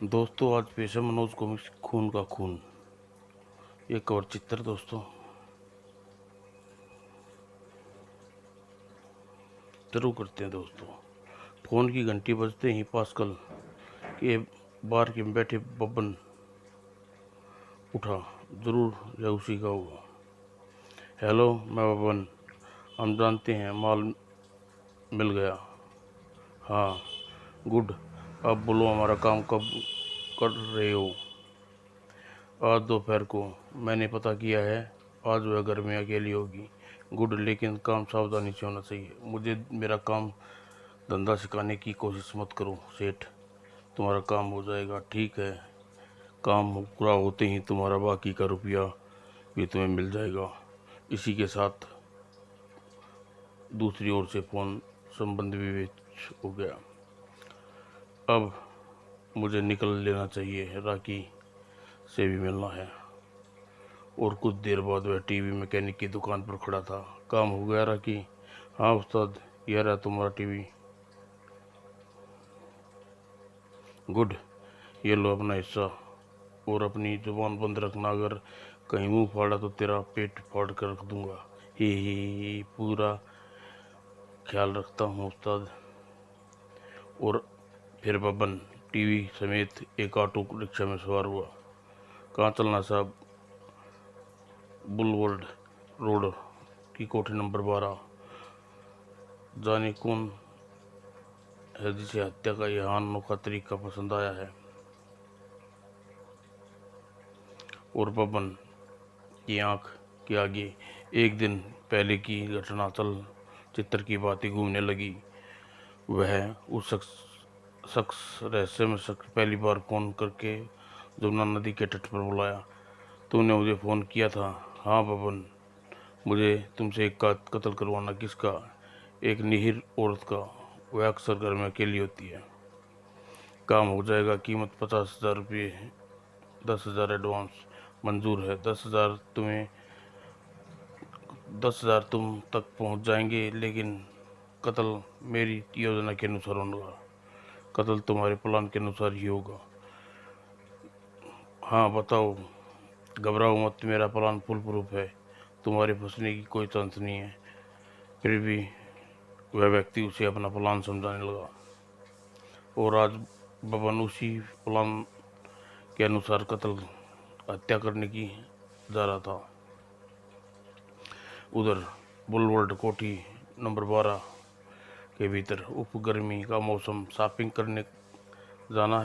दोस्तों आज पेश है मनोज कॉमिक्स खून का खून। ये कवर चित्र दोस्तों शुरू करते हैं दोस्तों। फोन की घंटी बजते ही पास्कल के बार के में बैठे बब्बन उठा। जरूर यह उसी का होगा। हेलो, मैं बब्बन। हम जानते हैं माल मिल गया। हाँ, गुड। अब बोलो हमारा काम कब कर रहे हो? आज दोपहर को मैंने पता किया है। आज वह घर में अकेली होगी। गुड, लेकिन काम सावधानी से होना चाहिए। मुझे मेरा काम धंधा सिखाने की कोशिश मत करो सेठ। तुम्हारा काम हो जाएगा। ठीक है, काम पूरा होते ही तुम्हारा बाकी का रुपया भी तुम्हें मिल जाएगा। इसी के साथ दूसरी ओर से फोन संबंध भी विच्छेद हो गया। अब मुझे निकल लेना चाहिए, राखी से भी मिलना है। और कुछ देर बाद वह टीवी मैकेनिक की दुकान पर खड़ा था। काम हो गया राखी? हाँ उस्ताद, यह रहा तुम्हारा टीवी। गुड, ये लो अपना हिस्सा। और अपनी जुबान बंद रखना, अगर कहीं मुंह फाड़ा तो तेरा पेट फाड़ कर रख दूंगा। ही, पूरा ख्याल रखता हूँ उस्ताद। और फिर बबन टीवी समेत एक ऑटो रिक्शा में सवार हुआ। कहाँ चलना साहब? बुलवर्ड रोड की कोठी नंबर 12। जाने कौन है जिसे हत्या का यह अनोखा तरीका पसंद आया है। और बबन की आंख के आगे एक दिन पहले की घटना चल चित्र की बातें घूमने लगी। वह उस शख्स रहस्यमय शख्स पहली बार फोन करके जमुना नदी के तट पर बुलाया। तुमने मुझे फोन किया था? हाँ बबन, मुझे तुमसे एक कत्ल करवाना। किसका? एक निहिर औरत का। वह अक्सर घर में अकेली होती है। काम हो जाएगा। कीमत 50,000 रुपये। 10,000 एडवांस मंजूर है। 10,000 तुम तक पहुंच जाएंगे, लेकिन कत्ल मेरी योजना के अनुसार होगा। कत्ल तुम्हारे प्लान के अनुसार ही होगा। हाँ बताओ। घबराओ मत, मेरा प्लान फुल प्रूफ है। तुम्हारे फंसने की कोई चांस नहीं है। फिर भी वह व्यक्ति उसे अपना प्लान समझाने लगा। और आज बबन उसी प्लान के अनुसार कत्ल हत्या करने की जा रहा था। उधर बुलवर्ड कोठी नंबर 12 के भीतर उप गर्मी का मौसम। शॉपिंग करने जाना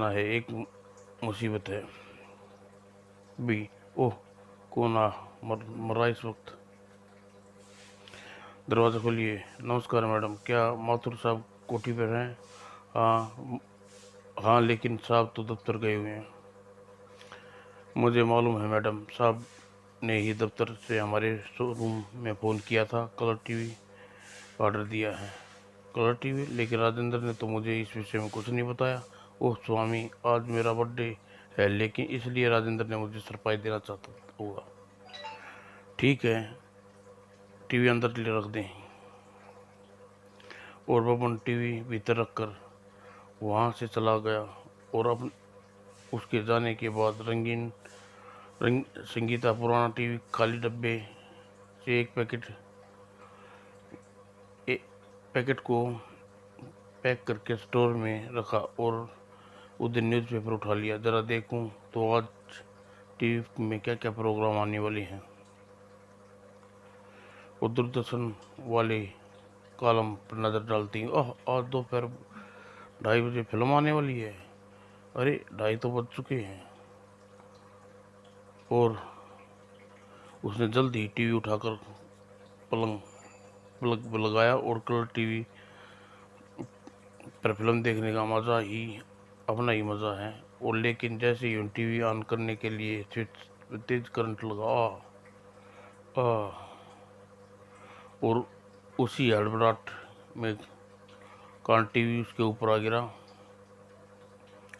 है। एक मुसीबत है भी। ओह, कौन मर रहा इस वक्त? दरवाज़ा खोलिए। नमस्कार मैडम, क्या माथुर साहब कोठी पर हैं? हाँ। हाँ, लेकिन साहब तो दफ्तर गए हुए हैं। मुझे मालूम है, मैडम साहब ने ही दफ्तर से हमारे शोरूम में फ़ोन किया था। कलर टीवी ऑर्डर दिया है। Colour TV? लेकिन राजेंद्र ने तो मुझे इस विषय में कुछ नहीं बताया। ओह स्वामी, आज मेरा बर्थडे है, लेकिन इसलिए राजेंद्र ने मुझे सरप्राइज देना चाहता होगा। ठीक है, टीवी अंदर ले रख दें। और बबन टीवी भीतर रखकर वहाँ से चला गया। और अब उसके जाने के बाद संगीता पुराना टीवी खाली डब्बे से पैकेट को पैक करके स्टोर में रखा। और उधर न्यूज़पेपर उठा लिया। ज़रा देखूं तो आज टीवी में क्या क्या प्रोग्राम आने वाले हैं। और दूरदर्शन वाले कॉलम पर नज़र डालती हूँ। ओह, आज दोपहर 2:30 बजे फिल्म आने वाली है। अरे 2:30 तो बज चुके हैं। और उसने जल्द ही टीवी उठाकर पलंग प्लग पर लगाया। और कलर टीवी पर फिल्म देखने का मज़ा ही अपना ही मज़ा है। और लेकिन जैसे ही टीवी ऑन करने के लिए स्विच पे तेज करंट लगा। आ, और उसी हड़बड़ाहट में कान टीवी उसके ऊपर आ गिरा।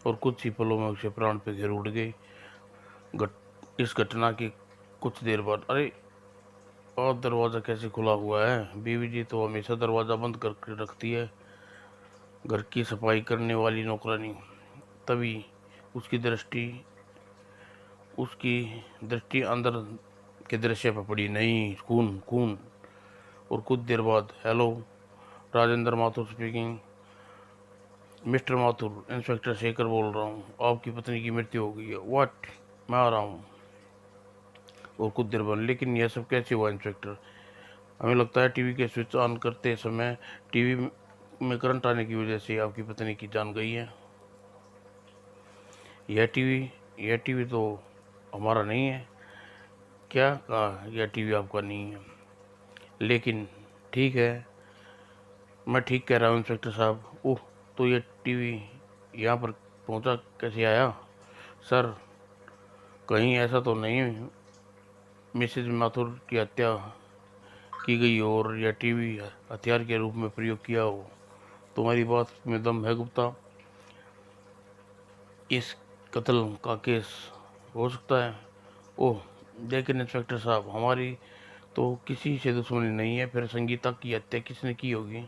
और कुछ ही पलों में उसे प्राण पे घेर उड़ गए। इस घटना की कुछ देर बाद, अरे और दरवाज़ा कैसे खुला हुआ है? बीवी जी तो हमेशा दरवाज़ा बंद करके रखती है। घर की सफाई करने वाली नौकरानी। तभी उसकी दृष्टि उसकी दृष्टि अंदर के दृश्य पर पड़ी। नहीं, खून खून। और कुछ देर बाद, hello, Rajendra Mathur speaking. Mister Mathur, inspector Shekhar बोल रहा हूँ, आपकी पत्नी की मृत्यु हो गई है। व्हाट? मैं आ रहा हूँ। और कुछ देर बाद, लेकिन यह सब कैसे हुआ इंस्पेक्टर? हमें लगता है टीवी के स्विच ऑन करते समय टीवी में करंट आने की वजह से आपकी पत्नी की जान गई है। यह टीवी यह टीवी तो हमारा नहीं है। क्या कहा? यह टीवी आपका नहीं है। लेकिन ठीक है, मैं ठीक कह रहा हूँ इंस्पेक्टर साहब। ओह, तो यह टीवी यहाँ पर पहुँचा कैसे आया? सर, कहीं ऐसा तो नहीं मिसेज माथुर की हत्या की गई और यह टीवी हथियार के रूप में प्रयोग किया हो? तुम्हारी बात में दम है गुप्ता? इस कत्ल का केस हो सकता है। ओह, लेकिन इंस्पेक्टर साहब, हमारी तो किसी से दुश्मनी नहीं है। फिर संगीता की हत्या किसने की होगी?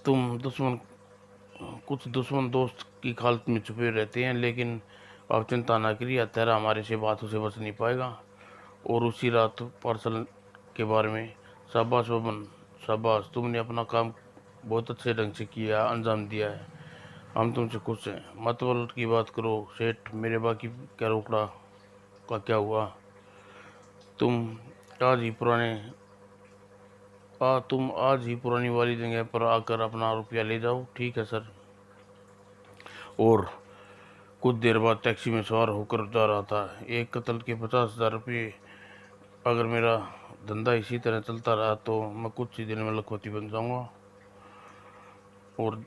तुम दुश्मन कुछ दुश्मन दोस्त की हालत में छुपे रहते हैं, लेकिन आप चिंता ना करिए, हत्यारा हमारे से बातों से बच नहीं पाएगा। और उसी रात पार्सल के बारे में। शाबाश बबन, शाबाश, तुमने अपना काम बहुत अच्छे ढंग से किया, अंजाम दिया है। हम तुमसे खुश हैं। मतबल की बात करो सेठ, मेरे बाकी क्या रोकड़ा का क्या हुआ? तुम आज ही पुराने तुम आज ही पुरानी वाली जगह पर आकर अपना रुपया ले जाओ। ठीक है सर। और कुछ देर बाद टैक्सी में सवार होकर जा रहा था। एक कत्ल के 50,000 रुपये। अगर मेरा धंधा इसी तरह चलता रहा तो मैं कुछ ही दिन में लखपति बन जाऊंगा। और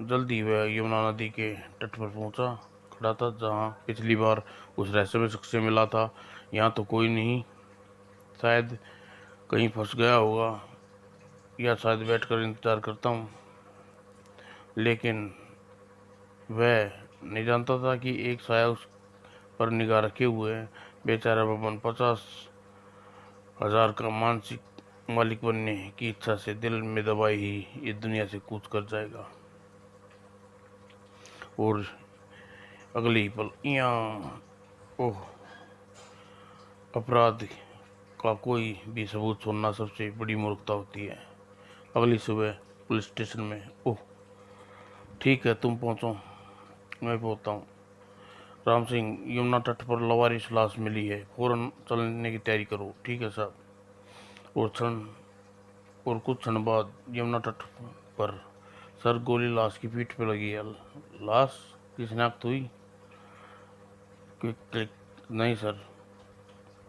जल्दी वह यमुना नदी के तट पर पहुंचा। खड़ा था जहां पिछली बार उस रहस्यमय शख्स से मिला था। यहाँ तो कोई नहीं। शायद कहीं फंस गया होगा, या शायद बैठकर इंतजार करता हूँ। लेकिन वह नहीं जानता था कि एक साया उस पर निगाह रखे हुए है। बेचारा बबन 50,000 का मानसिक मालिक बनने की इच्छा से दिल में दबाई ही इस दुनिया से कूच कर जाएगा। और अगले ही पल यहाँ, ओह, अपराध का कोई भी सबूत छोड़ना सबसे बड़ी मूर्खता होती है। अगली सुबह पुलिस स्टेशन में। ओह, ठीक है, तुम पहुंचो, मैं पहुंचता हूँ। राम सिंह, यमुना तट पर लवारिश लाश मिली है, फौरन चलने की तैयारी करो। ठीक है साहब। और क्षण और कुछ क्षण बाद यमुना तट पर। सर, गोली लाश की पीठ पे लगी है। लाश की शिनाख्त हुई? Click click. नहीं सर।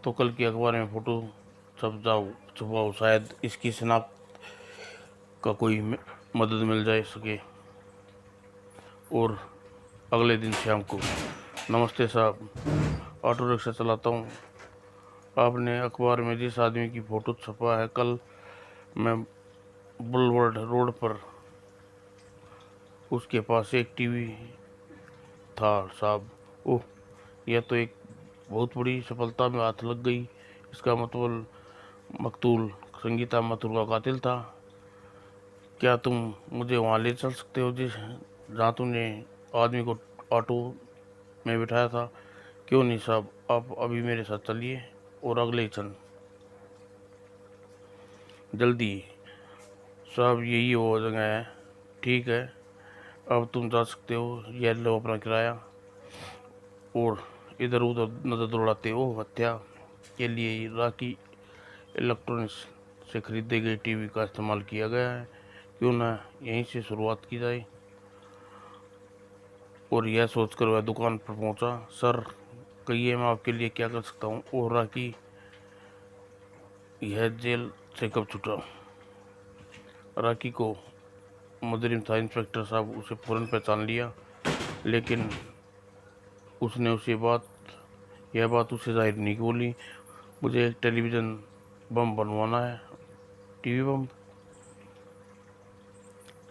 तो कल की अखबार में फोटो छुपाओ, शायद इसकी शिनाख्त का कोई मदद मिल जाए सके। और अगले दिन शाम को। नमस्ते साहब, ऑटो रिक्शा चलाता हूँ। आपने अखबार में जिस आदमी की फोटो छपा है, कल मैं बुलवर्ड रोड पर उसके पास एक टीवी था साहब। ओह, यह तो एक बहुत बड़ी सफलता में हाथ लग गई। इसका मतलब मकतूल संगीता माथुर का कातिल था। क्या तुम मुझे वहाँ ले चल सकते हो जिस जहाँ तुमने आदमी को ऑटो में बिठाया था? क्यों नहीं साहब, आप अभी मेरे साथ चलिए। और अगले क्षण, जल्दी साहब, यही वो जगह है। ठीक है, अब तुम जा सकते हो। यह लो अपना किराया। और इधर उधर नजर दौड़ाते हो। हत्या के लिए राखी इलेक्ट्रॉनिक्स से खरीदे गए टीवी का इस्तेमाल किया गया है। क्यों ना यहीं से शुरुआत की जाए? और यह सोचकर वह दुकान पर पहुंचा। सर, कहिए, मैं आपके लिए क्या कर सकता हूँ? ओह राखी, यह जेल से कब छूटा? राखी को मुजरिम था इंस्पेक्टर साहब, उसे फौरन पहचान लिया। लेकिन उसने यह बात उसे जाहिर नहीं बोली। मुझे एक टेलीविज़न बम बनवाना है। टीवी बम?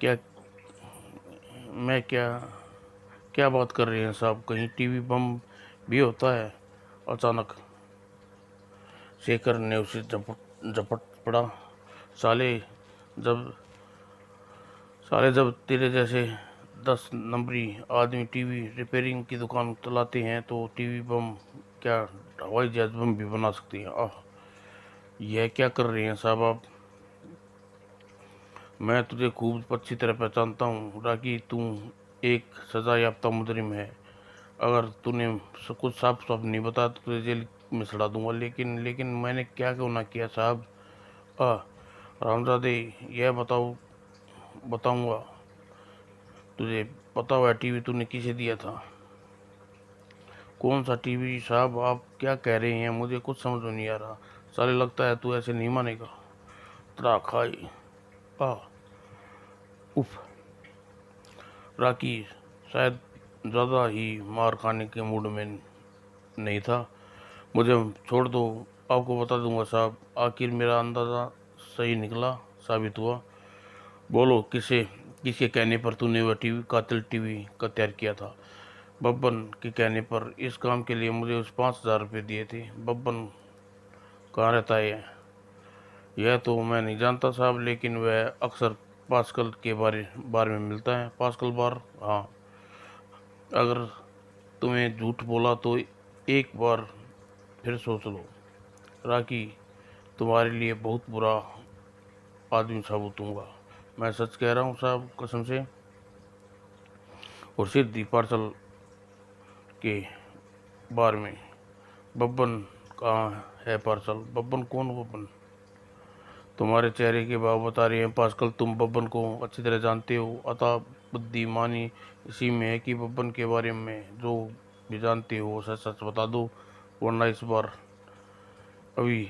क्या मैं क्या क्या बात कर रहे हैं साहब? कहीं टीवी बम भी होता है? अचानक शेखर ने उसे झपट पड़ा। साले, जब साले जब तेरे जैसे 10 नंबरी आदमी टीवी रिपेयरिंग की दुकान चलाते हैं तो टीवी बम क्या हवाई जहाज बम भी बना सकती हैं। आह, यह क्या कर रहे हैं साहब आप? मैं तुझे खूब अच्छी तरह पहचानता हूँ राकी, तू एक सजा याफ्ता मुजरिम है। अगर तूने कुछ साफ साफ नहीं बताया तो तुझे जेल में सड़ा दूंगा। लेकिन लेकिन मैंने क्या क्यों ना किया साहब? आ रामजादे, यह बताऊंगा तुझे। पता हुआ टीवी तूने किसे दिया था? कौन सा टीवी साहब? आप क्या कह रहे हैं? मुझे कुछ समझ में नहीं आ रहा। साले लगता है तू ऐसे नहीं मानेगा। तड़ा खाई। आ उफ। राकी शायद ज़्यादा ही मार खाने के मूड में नहीं था। मुझे छोड़ दो, आपको बता दूंगा साहब। आखिर मेरा अंदाज़ा सही निकला, साबित हुआ। बोलो किसे किसके कहने पर तूने वह टीवी कातिल टीवी का तैयार किया था? बब्बन के कहने पर। इस काम के लिए मुझे उस 5,000 रुपये दिए थे। बब्बन कहाँ रहता है? यह तो मैं नहीं जानता साहब, लेकिन वह अक्सर पास्कल के बार में मिलता है। पास्कल बार? हाँ। अगर तुम्हें झूठ बोला तो एक बार फिर सोच लो राकी, तुम्हारे लिए बहुत बुरा आदमी साबित होऊंगा। मैं सच कह रहा हूँ साहब, कसम से। और सिद्धि पार्सल के बार में। बब्बन कहाँ है? पार्सल बब्बन? कौन बब्बन? तुम्हारे चेहरे के भाव बता रहे हैं पास्कल, तुम बब्बन को अच्छी तरह जानते हो। अतः बुद्धिमानी इसी में है कि बब्बन के बारे में जो भी जानते हो सच सच बता दो, वरना इस बार अभी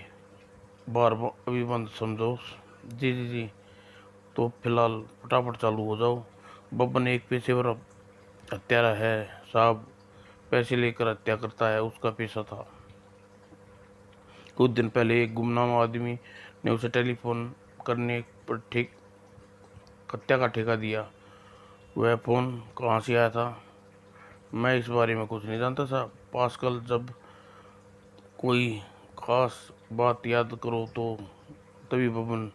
अभी बंद समझो। जी जी जी। तो फिलहाल फटाफट चालू हो जाओ। बब्बन एक पेशेवर हत्यारा है साहब। पैसे लेकर हत्या करता है, उसका पेशा था। कुछ दिन पहले एक गुमनाम आदमी ने उसे टेलीफोन करने पर ठीक हत्या का ठेका दिया। वह फोन कहाँ से आया था? मैं इस बारे में कुछ नहीं जानता साहब। पास्कल, जब कोई खास बात याद करो तो तभी बबन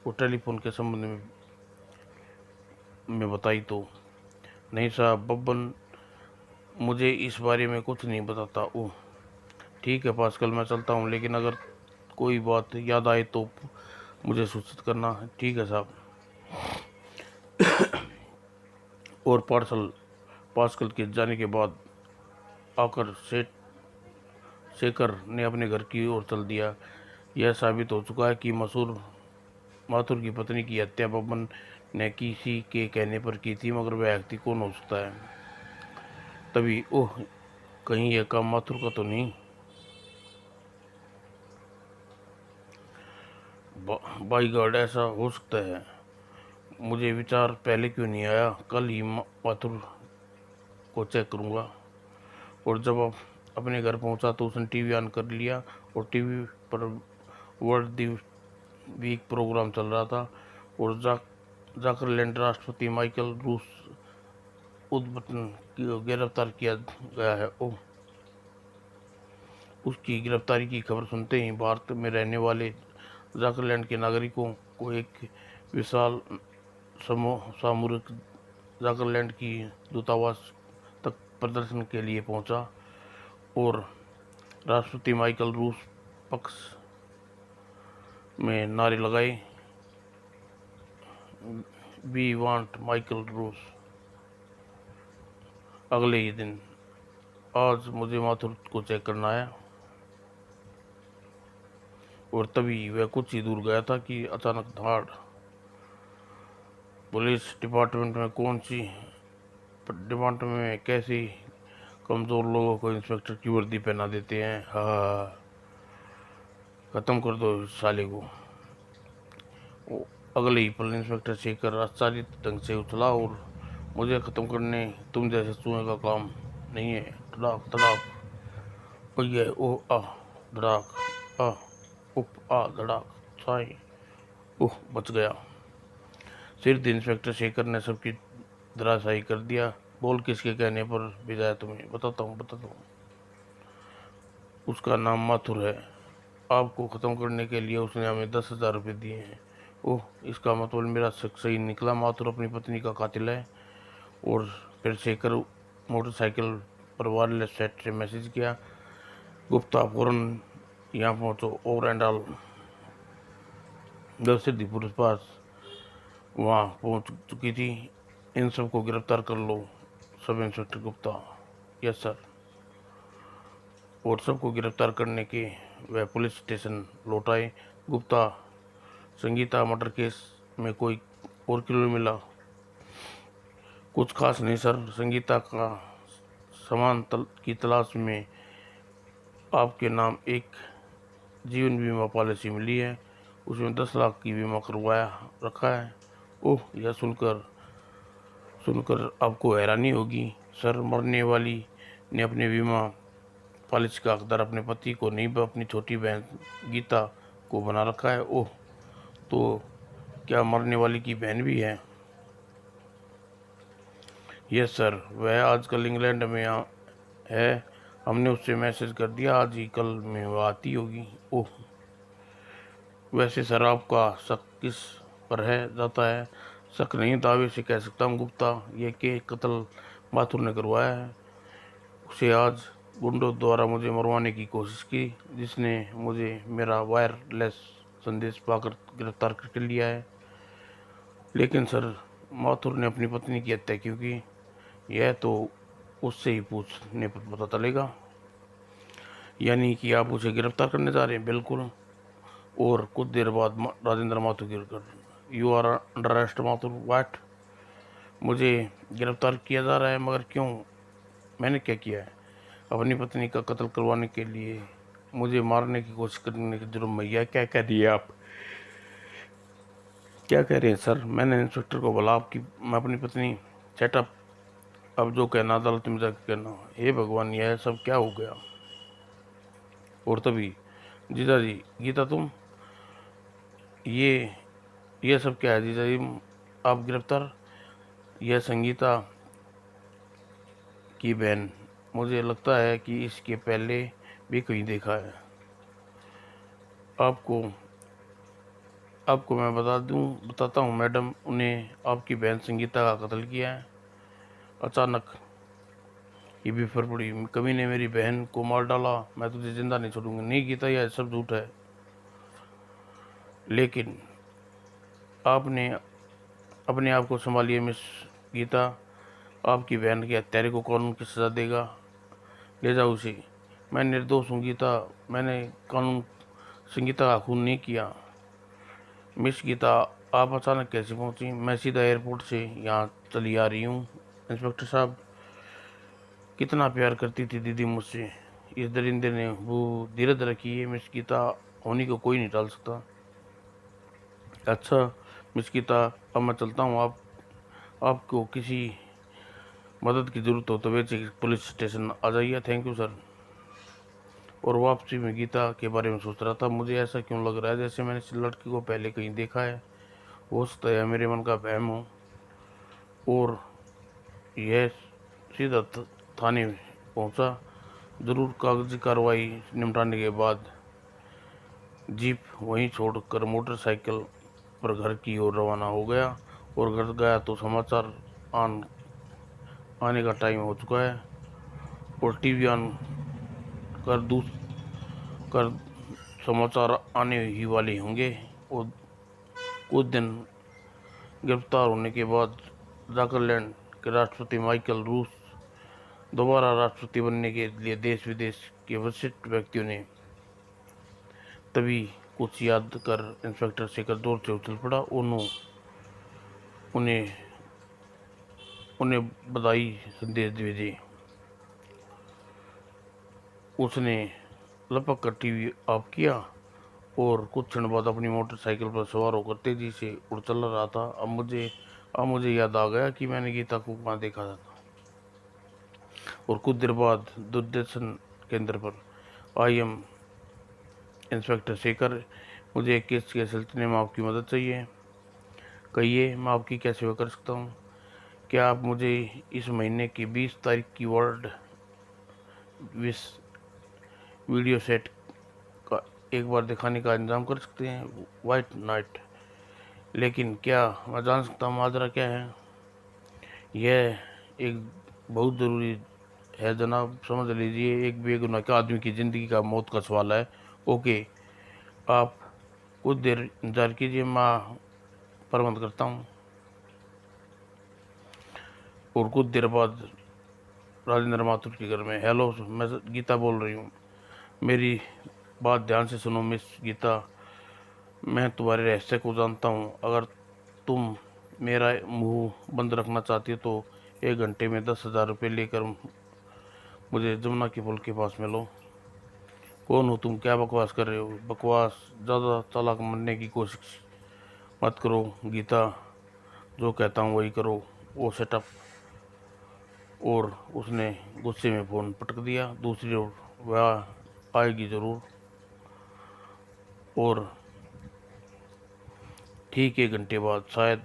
को टेलीफोन के संबंध में बताई तो। नहीं साहब, बब्बन मुझे इस बारे में कुछ नहीं बताता। ओह ठीक है पास्कल, मैं चलता हूँ, लेकिन अगर कोई बात याद आए तो मुझे सूचित करना। ठीक है साहब। और पास्कल के जाने के बाद आकर शेखर ने अपने घर की ओर चल दिया। यह साबित हो चुका है कि माथुर की पत्नी की हत्या बब्बन ने किसी के कहने पर की थी, मगर वह व्यक्ति कौन हो सकता है? तभी ओह, कहीं यह काम माथुर का तो नहीं? बाई गॉड, ऐसा हो सकता है। मुझे विचार पहले क्यों नहीं आया? कल ही माथुर को चेक करूंगा। और जब अपने घर पहुंचा तो उसने टीवी ऑन कर लिया और टीवी पर वर्ल्ड दी वीक प्रोग्राम चल रहा था। और जाकरलैंड राष्ट्रपति माइकल रूस उद्बटन को गिरफ्तार किया गया है। ओह, उसकी गिरफ्तारी की खबर सुनते ही भारत में रहने वाले जाकरलैंड के नागरिकों को एक विशाल सामूहिक जाकरलैंड की दूतावास तक प्रदर्शन के लिए पहुंचा और राष्ट्रपति माइकल रूस पक्ष में नारे लगाए। वी वांट माइकल रूस। अगले ही दिन आज मुझे माथुर को चेक करना है। और तभी वह कुछ ही दूर गया था कि अचानक धाड़। पुलिस डिपार्टमेंट में कैसे कमजोर लोगों को इंस्पेक्टर की वर्दी पहना देते हैं। हाँ, खत्म कर दो इस साले को। अगले ही पल इंस्पेक्टर शेखर आश्चर्यचकित ढंग से उछला। और मुझे खत्म करने तुम जैसे चूहे का काम नहीं है। धड़ाक धड़ाक। ओये ओ आ धड़ाक। आ उप आ धड़ाक। साई। ओह, बच गया। सिर्फ इंस्पेक्टर शेखर ने सबकी धराशायी कर दिया। बोल किसके कहने पर भेजा है तुम्हें? बताता हूँ। उसका नाम माथुर है। आपको ख़त्म करने के लिए उसने हमें 10,000 रुपये दिए हैं ओह, इसका मतलब मेरा शक सही निकला, माथुर अपनी पत्नी का कातिल है। और फिर शेखर मोटरसाइकिल पर वायरलेस सेट से मैसेज किया, गुप्ता फौरन यहाँ पहुँचो। ओवर एंड ऑल द सिद्धि पुलिस पास वहाँ पहुँच चुकी थी। इन सबको गिरफ्तार कर लो। Sub inspector Gupta. Yes sir. और सबको गिरफ्तार करने के वह पुलिस स्टेशन लौट आए। गुप्ता, संगीता मर्डर केस में कोई और क्लू मिला? कुछ खास नहीं सर। संगीता का सामान की तलाश में आपके नाम एक जीवन बीमा पॉलिसी मिली है। उसमें 10 लाख की बीमा करवाया रखा है। ओह, यह सुनकर आपको हैरानी होगी सर, मरने वाली ने अपने बीमा पॉलिसी का हकदार अपने पति को नहीं, अपनी छोटी बहन गीता को बना रखा है। ओह, तो क्या मरने वाली की बहन भी है? यस सर, वह आजकल इंग्लैंड में है। हमने उससे मैसेज कर दिया, आज ही कल में वह आती होगी। ओह, वैसे सर आपका शक किस पर है जाता है? शक नहीं, दावे से कह सकता हूँ गुप्ता, ये के कत्ल माथुर ने करवाया है। उसे आज गुंडों द्वारा मुझे मरवाने की कोशिश की, जिसने मुझे मेरा वायरलेस संदेश पाकर गिरफ्तार करके लिया है। लेकिन सर, माथुर ने अपनी पत्नी की हत्या क्यों की? यह तो उससे ही पूछने पर पता चलेगा। यानी कि आप उसे गिरफ्तार करने जा रहे हैं? बिल्कुल। और कुछ देर बाद राजेंद्र माथुर गिरकर, you are under arrest Mathur. What? मुझे गिरफ्तार किया जा रहा है? मगर क्यों? मैंने क्या किया है? अपनी पत्नी का कत्ल करवाने के लिए मुझे मारने की कोशिश करने की जुर्म में? यह क्या कह रही है आप? क्या कह रहे हैं सर? मैंने इंस्पेक्टर को बोला आपकी मैं अपनी पत्नी सेटअप। अब जो कहना अदालत में जाकर कहना। हे भगवान, यह सब क्या हो गया? और तभी, जीजा जी, गीता तुम, ये ये सब क्या है जीजा जी? आप गिरफ्तार? यह संगीता की बहन। मुझे लगता है कि इसके पहले भी कहीं देखा है। आपको आपको मैं बताता हूँ मैडम, उन्हें आपकी बहन संगीता का कत्ल किया है। अचानक ये बिफर पड़ी। कभी ने मेरी बहन को मार डाला, मैं तुझे जिंदा नहीं छोड़ूंगी। नहीं गीता, यह सब झूठ है। लेकिन आपने अपने आप को संभालिए मिस गीता। आपकी बहन के हत्यारे को कानून की सजा देगा। ले जाओ उसे। मैं निर्दोष हूँ गीता। मैंने कानून संगीता का खून नहीं किया। मिस गीता, आप अचानक कैसे पहुंची? मैं सीधा एयरपोर्ट से यहाँ चली आ रही हूँ। इंस्पेक्टर साहब, कितना प्यार करती थी दीदी मुझसे। इस दरिंदे ने वो धीरज रखी है। मिस गीता होनी को कोई नहीं टाल सकता। अच्छा मिस गीता, अब मैं चलता हूँ। आपको किसी मदद की ज़रूरत हो तो वैसे पुलिस स्टेशन आ जाइए। Thank you sir. और वापसी में गीता के बारे में सोच रहा था, मुझे ऐसा क्यों लग रहा है जैसे मैंने इस लड़की को पहले कहीं देखा है। हो सकता है मेरे मन का वहम हो। और यह सीधा थाने पहुंचा। जरूर कागजी कार्रवाई निपटाने के बाद जीप वहीं छोड़कर मोटरसाइकिल पर घर की ओर रवाना हो गया। और घर गया तो समाचार आन आने का टाइम हो चुका है। और टीवी ऑन कर दूस कर समाचार आने ही वाले होंगे। और कुछ दिन गिरफ्तार होने के बाद जाकरलैंड के राष्ट्रपति माइकल रूस दोबारा राष्ट्रपति बनने के लिए देश विदेश के वरिष्ठ व्यक्तियों ने तभी कुछ याद कर इंस्पेक्टर शेखर जोर से उछल पड़ा। उन्हें उन्हें बधाई संदेश भेजे। उसने लपक कर टीवी ऑफ किया और कुछ क्षण बाद अपनी मोटरसाइकिल पर सवार होकर तेजी से उड़ चल रहा था। अब मुझे याद आ गया कि मैंने गीता को वहाँ देखा था। और कुछ देर बाद दूरदर्शन केंद्र पर, आई एम इंस्पेक्टर शेखर, मुझे एक केस के सिलसिले में आपकी मदद चाहिए। कहिए, मैं आपकी क्या सेवा कर सकता हूँ? क्या आप मुझे इस महीने की 20 तारीख की वर्ल्ड विश वीडियो सेट का एक बार दिखाने का इंतजाम कर सकते हैं? वाइट नाइट लेकिन क्या मैं जान सकता हूँ माजरा क्या है? यह एक बहुत ज़रूरी है जनाब, समझ लीजिए। एक बेगुनाह के आदमी की ज़िंदगी का मौत का सवाल है। ओके, आप कुछ देर इंतज़ार कीजिए, मैं प्रबंध करता हूँ। और कुछ देर बाद राजेंद्र माथुर के घर में। हेलो, मैं गीता बोल रही हूँ। मेरी बात ध्यान से सुनो मिस गीता। मैं तुम्हारे रहस्य को जानता हूँ। अगर तुम मेरा मुंह बंद रखना चाहती हो तो 1 घंटे में 10,000 रुपये लेकर मुझे जमुना के पुल के पास मिलो। कौन हो तुम? क्या बकवास कर रहे हो? बकवास ज़्यादा चालाक बनने की कोशिश मत करो गीता। जो कहता हूँ वही करो। वो सेटअप। और उसने गुस्से में फ़ोन पटक दिया। दूसरी ओर वह आएगी ज़रूर। और ठीक 1 घंटे बाद शायद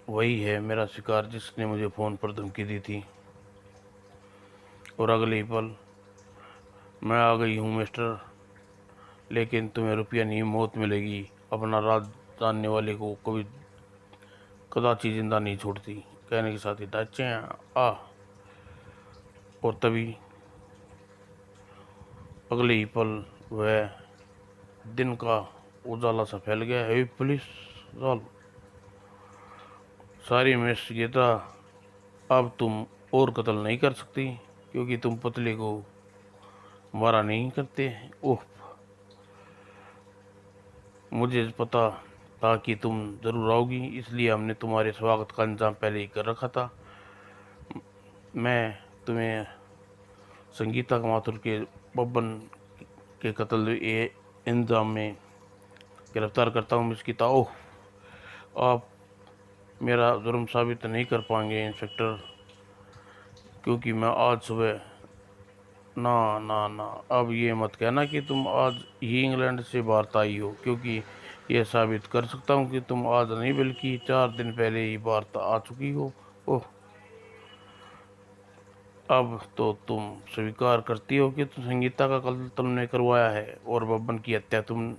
वही है मेरा शिकार जिसने मुझे फ़ोन पर धमकी दी थी। और अगले ही पल मैं आ गई हूँ मिस्टर। लेकिन तुम्हें रुपया नहीं, मौत मिलेगी। अपना राज जानने वाले को कभी कदापि जिंदा नहीं छोड़ती। कहने के साथ ही दाचे आ। और तभी अगले ही पल वह दिन का उजाला सा फैल गया। हे पुलिस साल, सारी मिस गीता, अब तुम और कत्ल नहीं कर सकती क्योंकि तुम पतले को मारा नहीं करते। ओह, मुझे पता था कि तुम जरूर आओगी, इसलिए हमने तुम्हारे स्वागत का इंतजाम पहले ही कर रखा था। मैं तुम्हें संगीता माथुर के बब्बन के कत्ल ये इंतजाम में गिरफ्तार करता हूँ मिस गीता। ओह, आप मेरा जुर्म साबित नहीं कर पाएंगे इंस्पेक्टर, क्योंकि मैं आज सुबह ना ना ना, अब ये मत कहना कि तुम आज ही इंग्लैंड से भारत आई हो, क्योंकि यह साबित कर सकता हूँ कि तुम आज नहीं बल्कि 4 दिन पहले ही भारत आ चुकी हो। ओह, अब तो तुम स्वीकार करती हो कि तुम संगीता का कत्ल तुमने करवाया है और बब्बन की हत्या तुम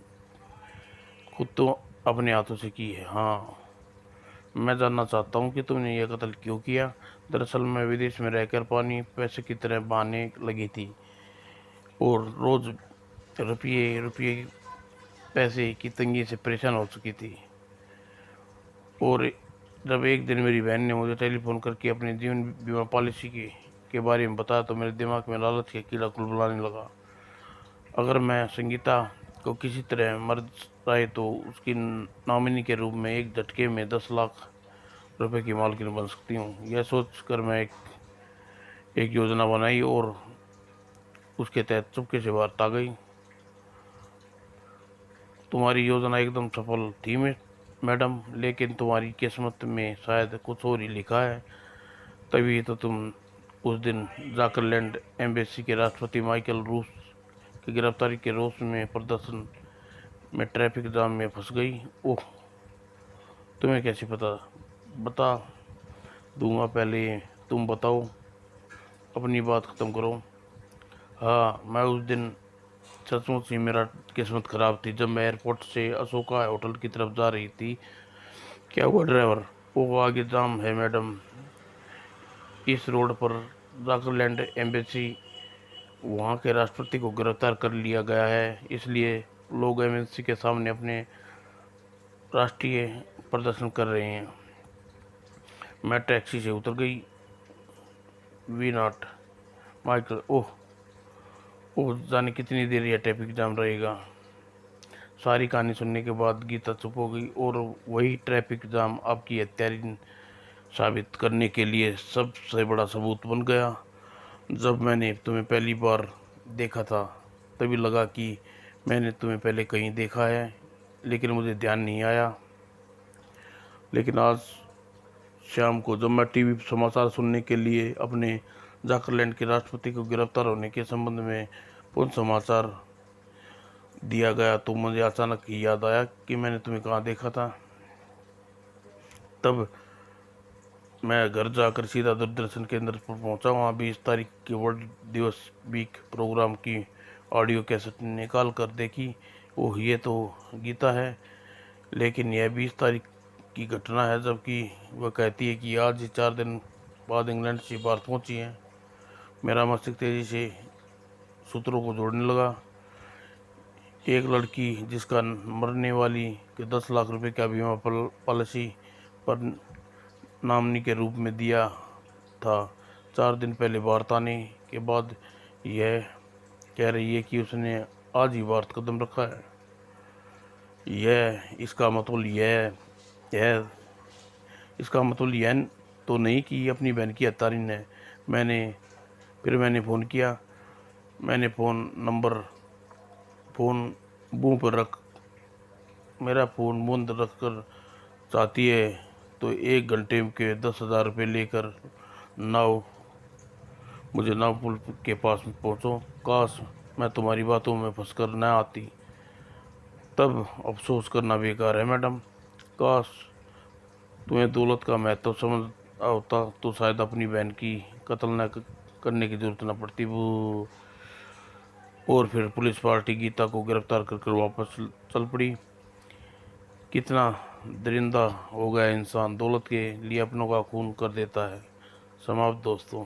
खुद तो अपने हाथों से की है। हाँ, मैं जानना चाहता हूँ कि तुमने यह कत्ल क्यों किया। दरअसल मैं विदेश में रहकर पानी पैसे की तरह बहाने लगी थी और रोज रुपये रुपये पैसे की तंगी से परेशान हो चुकी थी। और जब एक दिन मेरी बहन ने मुझे टेलीफोन करके अपनी जीवन बीमा पॉलिसी के बारे में बताया तो मेरे दिमाग में लालच के कीड़ा कुलबुलाने लगा। अगर मैं संगीता को किसी तरह मर जाए तो उसकी नॉमिनी के रूप में एक झटके में 10 लाख रुपए की मालकिन बन सकती हूँ। यह सोचकर मैं एक योजना बनाई और उसके तहत चुपके से भारत आ गई। तुम्हारी योजना एकदम सफल थी मैडम, लेकिन तुम्हारी किस्मत में शायद कुछ और ही लिखा है। तभी तो तुम उस दिन जाकरलैंड एम्बेसी के राष्ट्रपति माइकल रूस की गिरफ्तारी के रोष में प्रदर्शन में ट्रैफिक जाम में फंस गई। ओह, तुम्हें कैसे पता? बता दूंगा, पहले तुम बताओ, अपनी बात खत्म करो। हाँ, मैं उस दिन सचमुच ही मेरा किस्मत खराब थी। जब मैं एयरपोर्ट से अशोका होटल की तरफ जा रही थी। क्या हुआ ड्राइवर? वो आगे जाम है मैडम, इस रोड पर जाकरलैंड एम्बेसी, वहाँ के राष्ट्रपति को गिरफ्तार कर लिया गया है, इसलिए लोग एम्बेसी के सामने अपने राष्ट्रीय प्रदर्शन कर रहे हैं। मैं टैक्सी से उतर गई। We not Michael. Oh oh, जाने कितनी देर यह ट्रैफिक जाम रहेगा। सारी कहानी सुनने के बाद गीता चुप हो गई और वही ट्रैफिक जाम आपकी हत्यारी साबित करने के लिए सबसे बड़ा सबूत बन गया। जब मैंने तुम्हें पहली बार देखा था तभी लगा कि मैंने तुम्हें पहले कहीं देखा है, लेकिन मुझे ध्यान नहीं आया। लेकिन आज शाम को जब मैं टीवी पर समाचार सुनने के लिए अपने जाकरलैंड के राष्ट्रपति को गिरफ्तार होने के संबंध में पुनः समाचार दिया गया तो मुझे अचानक ही याद आया कि मैंने तुम्हें कहाँ देखा था। तब मैं घर जाकर सीधा दूरदर्शन केंद्र पर पहुंचा। वहाँ 20 तारीख के वर्ल्ड दिवस वीक प्रोग्राम की ऑडियो कैसेट निकाल कर देखी। ओह, ये तो गीता है। लेकिन यह 20 तारीख की घटना है, जबकि वह कहती है कि आज ही 4 दिन बाद इंग्लैंड से भारत पहुंची है। मेरा मस्तिष्क तेजी से सूत्रों को जोड़ने लगा। एक लड़की जिसका मरने वाली के 10 लाख रुपए का बीमा पॉलिसी पर नॉमिनी के रूप में दिया था, 4 दिन पहले भारत आने के बाद यह कह रही है कि उसने आज ही भारत कदम रखा है। इसका मतलब यह इसका मतलब यह तो नहीं कि अपनी बहन की हत्यारिन है। मैंने फ़ोन किया। मैंने फ़ोन मुंह पर रख मेरा फ़ोन बंद रखकर चाहती है तो 1 घंटे के 10,000 रुपये लेकर मुझे नाव पुल के पास पहुंचो। काश मैं तुम्हारी बातों में फंसकर न आती, तब अफसोस करना बेकार है मैडम। काश तुम्हें दौलत का महत्व समझ होता तो शायद अपनी बहन की कत्ल न करने की जरूरत न पड़ती। वो और फिर पुलिस पार्टी गीता को गिरफ्तार कर वापस चल पड़ी। कितना दरिंदा हो गया इंसान, दौलत के लिए अपनों का खून कर देता है। समाप्त दोस्तों।